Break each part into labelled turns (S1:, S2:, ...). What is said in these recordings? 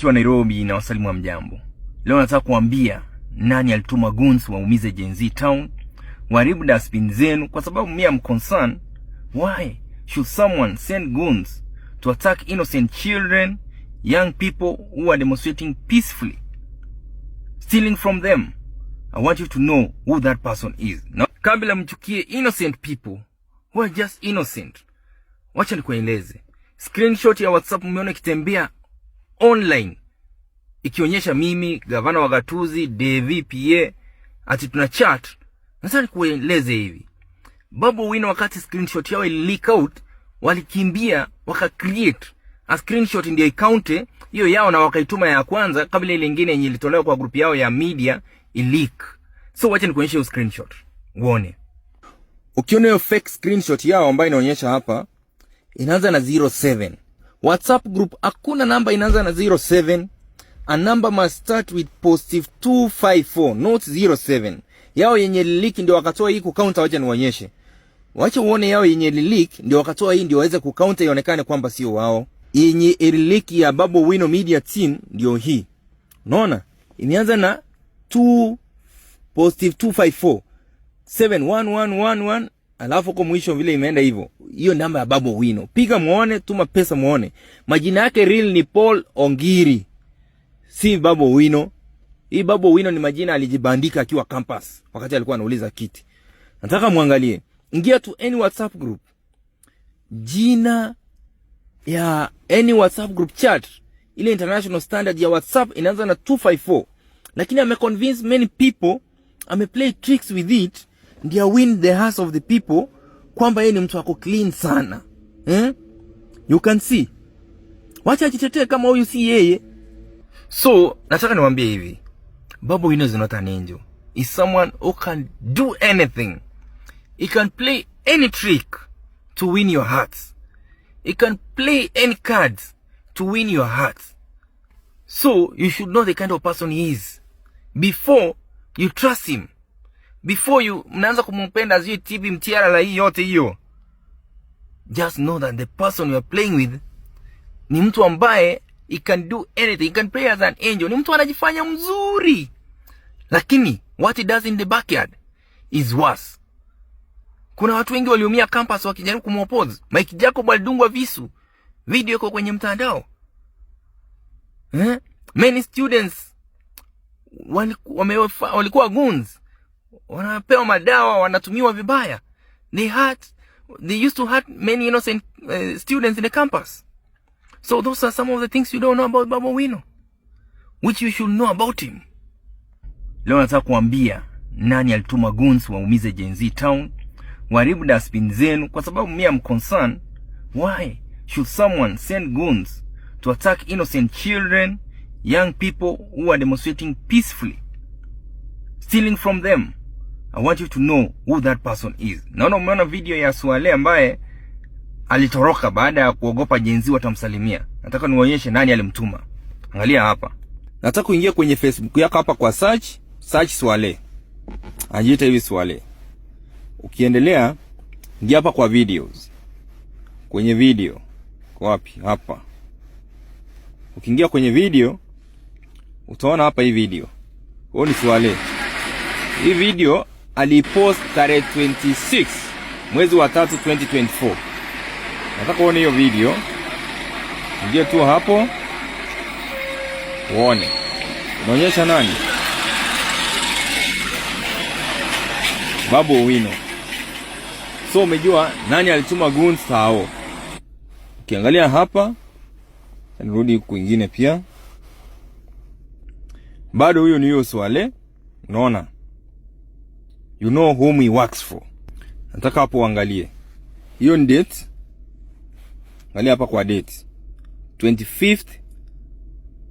S1: Nikiwa Nairobi na wasalimu wa mjambo. Leo nataka kuambia nani alituma goons waumize Gen Z town, waharibu dustbin zenu, kwa sababu mimi am concerned. Why should someone send goons to attack innocent children, young people who are demonstrating peacefully, stealing from them? I want you to know who that person is. Now, kabla mchukie innocent people who are just innocent, wacha nikueleze. Screenshot ya WhatsApp mmeona kitembea online ikionyesha mimi, gavana wa Gatuzi, Devi PA ati tuna chat. Nataka nikueleze hivi. Babu Wino wakati screenshot yao leak out, walikimbia waka create a screenshot ndio ikaunte hiyo yao na wakaituma ya kwanza kabla ile nyingine yenye ilitolewa kwa group yao ya media leak. So wacha nikuonyeshe hiyo screenshot uone. Ukiona hiyo fake screenshot yao ambayo inaonyesha hapa inaanza na 07. WhatsApp group hakuna namba inaanza na 07. A number must start with +254, not 07. Yao yenye leak ndio wakatoa hii kucounter, wacha nionyeshe. Wacha uone yao yenye leak ndio wakatoa hii ndio waweze kucounter ionekane kwamba sio wao. Yenye leak ya Babu Wino Media Team ndio hii. Unaona? Imeanza na +254 71111, alafu kwa mwisho vile imeenda hivyo. Hiyo namba ya Babu Wino. Piga muone, tuma pesa muone. Majina yake real ni Paul Ongiri. Si Babu Wino. Hii Babu Wino ni majina alijibandika akiwa campus wakati alikuwa anauliza kiti. Nataka muangalie. Ingia to any WhatsApp group. Jina ya any WhatsApp group chat, ile international standard ya WhatsApp inaanza na 254. Lakini ameconvince many people, ameplay tricks with it, ndio win the hearts of the people kwamba yeye ni mtu wako clean sana. You can see. Wacha ajitetee kama huyu si yeye. So, nataka niwaambie hivi. Babu Wino is not an angel. He's someone who can do anything. He can play any trick to win your hearts. He can play any cards to win your hearts. So, you should know the kind of person he is before you trust him. Before you mnaanza kumpenda zio TB mtiara la hii yote hiyo. Just know that the person you are playing with ni mtu ambaye he can do anything. He can play as an angel. Ni mtu anajifanya mzuri. Lakini what he does in the backyard is worse. Kuna watu wengi waliumia campus wakijaribu kumoppose. Mike Jacob alidungwa visu. Video iko kwenye mtandao. Many students walikuwa goons. Wanapewa madawa, wanatumiwa vibaya. They used to hurt many innocent students in the campus. So those are some of the things you don't know about Babu Wino, which you should know about him. Leo nataka kuambia nani alituma goons waumize Gen Z town, waharibu dustbin zenu, kwa sababu mimi am concerned. Why should someone send goons to attack innocent children, young people who are demonstrating peacefully, stealing from them? I want you to know who that person is. Naona umeona video ya Swale ambaye alitoroka baada ya kuogopa Gen Z watamsalimia. Nataka niwaonyeshe nani alimtuma. Angalia hapa. Nataka kuingia kwenye Facebook yako hapa kwa search Swale. Ajiita hivi Swale. Ukiendelea ingia hapa kwa videos. Kwenye video. Kwa wapi? Hapa. Ukiingia kwenye video utaona hapa hii video. Huo ni Swale. Hii video alipost tarehe 26 mwezi wa 3 2024. Nataka uone hiyo video. Ingia tu hapo uone. Unaonyesha nani? Babu Wino. So umejua nani alituma goons hao. Ukiangalia hapa, nirudi kwingine pia. Bado huyo ni huyo Swale. Unaona? You know whom he works for. Nataka hapo uangalie. Hiyo ni date. Angalia hapa kwa date. 25th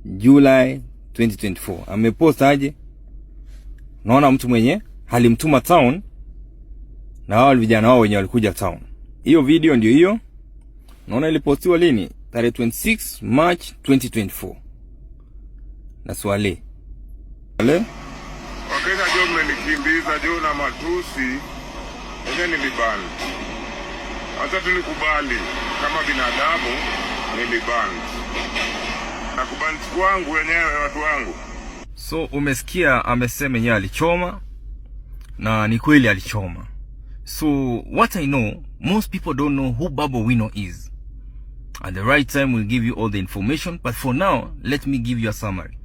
S1: July 2024. Amepost aje? Naona mtu mwenye alimtuma town na wao vijana wao wenye walikuja town. Hiyo video ndio hiyo. Naona ilipostiwa lini? Tarehe 26 March 2024. Na Swale.
S2: Wakenya jo mmenikimbiza jo na matusi. Ene nilibani. Hata tulikubali kama binadamu nilibani. na kubanti kwangu wenyewe watu wangu.
S1: So umesikia amesema yeye alichoma, na ni kweli alichoma. So what I know, most people don't know who Babu Owino is. At the right time we'll give you all the information, but for now let me give you a summary.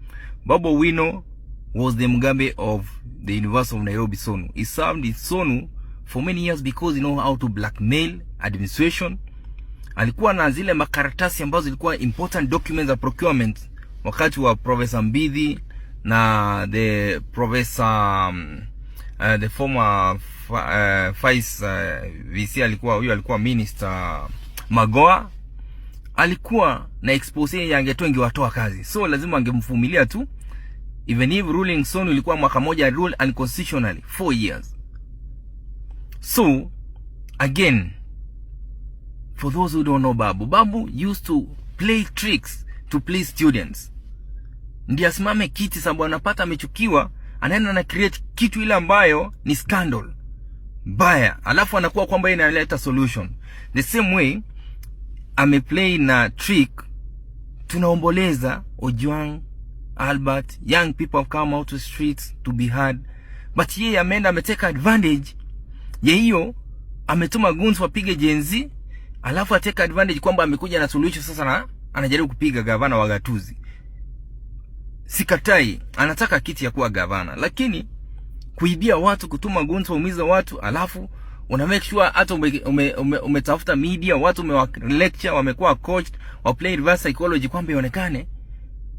S1: Babu Owino was the Mugabe of the University of Nairobi, SONU. He served in SONU for many years because he know how to blackmail administration. Alikuwa na zile makaratasi ambazo zilikuwa important documents of procurement wakati wa Professor Mbidhi na the Professor the former vice VC alikuwa minister Magoha. Alikuwa na expose ya angetongi watoa kazi, so lazima angemvumilia tu, even if ruling SONU ilikuwa mwaka moja, rule unconstitutionally 4 years. So again, for those who don't know Babu used to play tricks to please students. Ndiye asimame kiti sababu anapata amechukiwa, anaenda na create kitu ile ambayo ni scandal baya, alafu anakuwa kwamba yeye analeta solution. The same way ameplay na trick, tunaomboleza Ojwang, Albert, young people have come out to the streets to be heard, but yeye ameenda ameteka advantage ya hiyo, ametuma guns wapige Gen Z, alafu ateka advantage kwamba amekuja na solution sasa, na anajaribu kupiga gavana wa gatuzi. Sikatai, anataka kiti ya kuwa gavana, lakini kuibia watu, kutuma guns, waumiza watu, alafu una make sure hata umetafuta media, watu umewa lecture, wamekuwa coached, wa play reverse psychology kwamba ionekane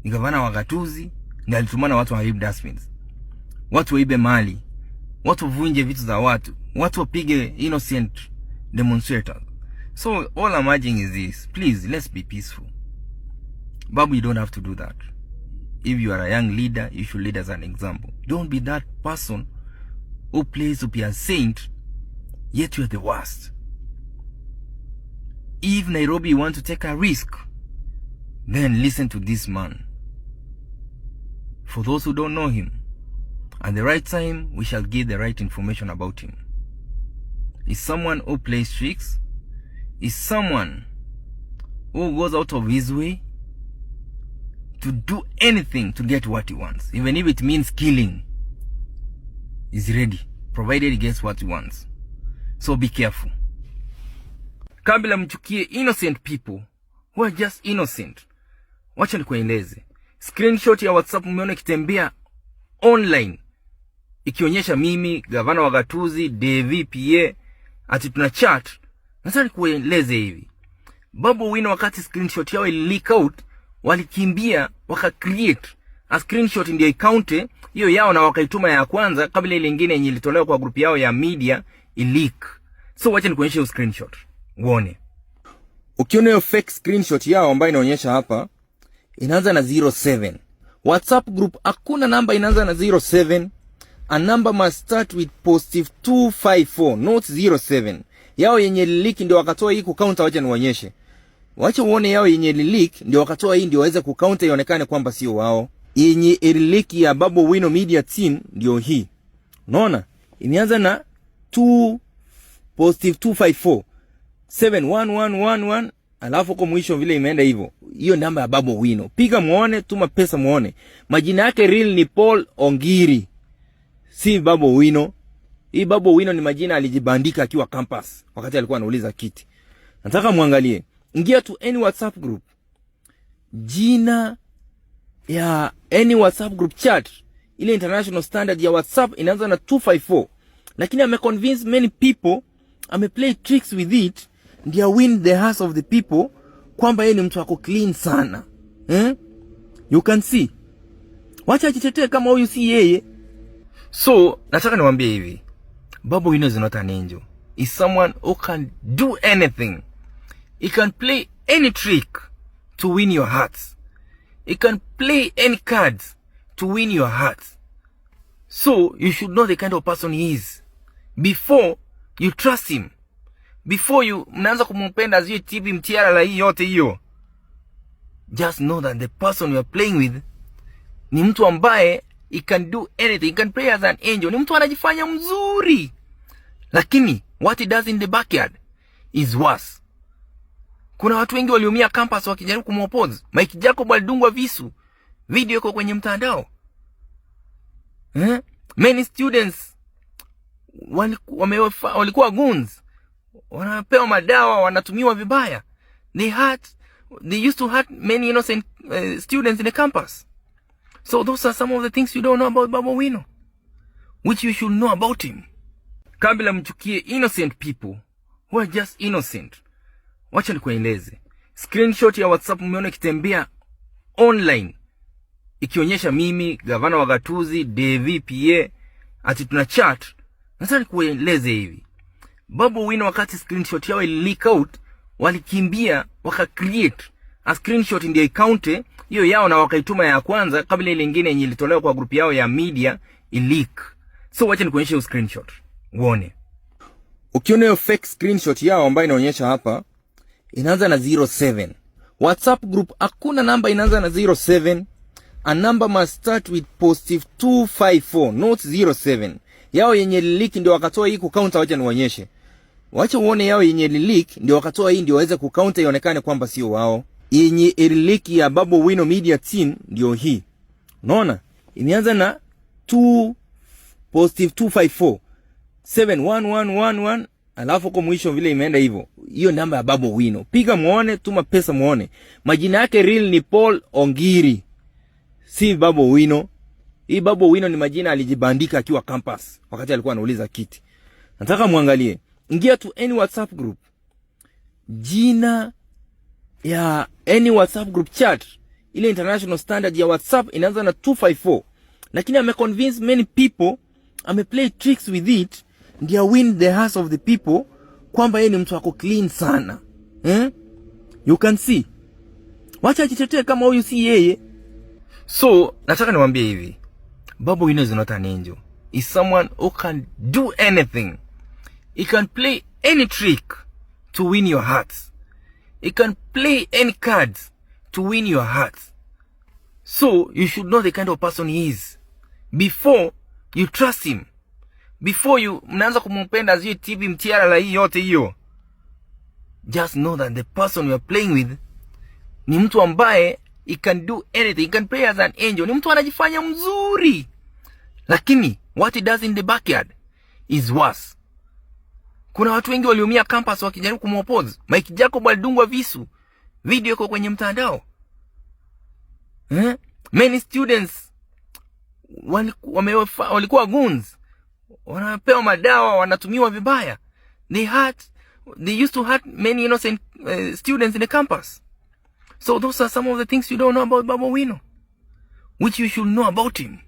S1: ni gavana wa gatuzi ndiye alitumana watu waibe dustbins, watu waibe mali, watu vunje vitu za watu, watu wapige innocent demonstrators. So all I'm urging is this: please, let's be peaceful. Babu, you don't have to do that. If you are a young leader, you should lead as an example. Don't be that person who plays to be a saint, yet you are the worst. If Nairobi want to take a risk, then listen to this man. For those who don't know him, at the right time, we shall give the right information about him. He's someone who plays tricks. He's someone who goes out of his way to do anything to get what he wants. Even if it means killing, he's ready, provided he gets what he wants. So be careful. Kabla mchukie innocent people who are just innocent. Wacha nikueleze. Screenshot ya WhatsApp umeona kitembea online, ikionyesha mimi, gavana wa gatuzi, DVPA, ati tuna chat. Sasa nikueleze hivi. Babu Owino wakati screenshot yao leak out, walikimbia waka create a screenshot ndio ikaunte hiyo yao, na wakaituma ya kwanza kabla ile nyingine yenye ilitolewa kwa group yao ya media ileak. So wacha nikuonyeshe hiyo screenshot uone. Ukiona hiyo fake screenshot yao ambayo inaonyesha hapa, inaanza na 07. WhatsApp group hakuna namba inaanza na 07. A number must start with +254, not 07. Yao yenye leak ndio wakatoa hii kucounter. Wacha nionyeshe. Wacha uone yao yenye leak ndio wakatoa hii ndio waweze kucounter ionekane kwamba sio wao. Yenye leak ya Babu Owino Media Team ndio hii. Unaona? Imeanza na +254 71111, alafu kwa mwisho vile imeenda hivyo. Hiyo namba ya Babu Owino. Piga muone, tuma pesa muone. Majina yake real ni Paul Ongiri, si Babu Owino. Hii Babu Owino ni majina alijibandika akiwa campus wakati alikuwa anauliza kiti. Nataka muangalie. Ingia to any WhatsApp group, jina ya any WhatsApp group chat, ile international standard ya WhatsApp inaanza na 254, lakini ameconvince many people, ameplay tricks with it, ndio win the hearts of the people kwamba yeye ni mtu wako clean sana. You can see. Wacha ajitetee kama huyu si yeye. So nataka niwaambie hivi, Babu Owino is not an angel. He's someone who can do anything. He can play any trick to win your hearts. He can play any cards to win your hearts. So you should know the kind of person he is before you trust him. Before you mnaanza kumpenda as you TV mtiara la hii yote hiyo. Just know that the person you are playing with ni mtu ambaye he can do anything. He can play as an angel. Ni mtu anajifanya mzuri, lakini what he does in the backyard is worse. Kuna watu wengi waliumia campus wakijaribu kumoppose. Mike Jacob alidungwa visu. Video iko kwenye mtandao. Many students walikuwa goons. Wanapewa madawa, wanatumiwa vibaya. They used to hurt many innocent students in the campus. So those are some of the things you don't know about Babu Owino, which you should know about him. Kabla mchukie innocent people who are just innocent, wacha nikueleze. Screenshot ya WhatsApp mmeona ikitembea online ikionyesha mimi, gavana wa Gatuzi, Devi PA ati tuna chat. Nataka nikueleze hivi. Babu Owino wakati screenshot yao leak out, walikimbia create a screenshot ndio ikaunte hiyo yao na wakaituma ya kwanza kabla ile nyingine yenye ilitolewa kwa group yao ya media leak. So wacha nikuonyeshe hiyo screenshot uone. Ukiona hiyo fake screenshot yao ambayo inaonyesha hapa inaanza na 07. WhatsApp group hakuna namba inaanza na 07. A number must start with +254 not 07. Yao yenye leak ndio wakatoa hii kukaunta. Wacha nionyeshe. Wacha uone yao yenye leak ndio wakatoa hii ndio waweze kukaunta ionekane kwamba sio wao. Yenye leak ya Babu Owino Media Team ndio hii. Unaona? Imeanza na +254 71111 alafu kwa mwisho vile imeenda hivyo. Hiyo namba ya Babu Owino. Piga muone, tuma pesa muone. Majina yake real ni Paul Ongiri. Si Babu Owino. Hii Babu Owino ni majina alijibandika akiwa campus wakati alikuwa anauliza kiti. Nataka muangalie. Ingia to any WhatsApp group. Jina ya any WhatsApp group chat, ile international standard ya WhatsApp inaanza na 254. Lakini ameconvince many people, ameplay tricks with it, ndio win the hearts of the people kwamba yeye ni mtu wako clean sana. You can see. Wacha ajitetee kama huyu si yeye. So, nataka niwaambie hivi. Babu Owino is not an angel. He's someone who can do anything. He can play any trick to win your hearts. He can play any cards to win your hearts. So, you should know the kind of person he is before you trust him. Before you mnaanza kumpenda zio TV mtiara la hii yote hiyo. Just know that the person you are playing with ni mtu ambaye he can do anything. He can play as an angel. Ni mtu anajifanya mzuri. Lakini what he does in the backyard is worse. Kuna watu wengi waliumia campus wakijaribu kumoppose. Mike Jacob alidungwa visu. Video iko kwenye mtandao. Many students walikuwa goons. Wanapewa madawa, wanatumiwa vibaya. They used to hurt many innocent students in the campus. So those are some of the things you don't know about Babu Owino, which you should know about him.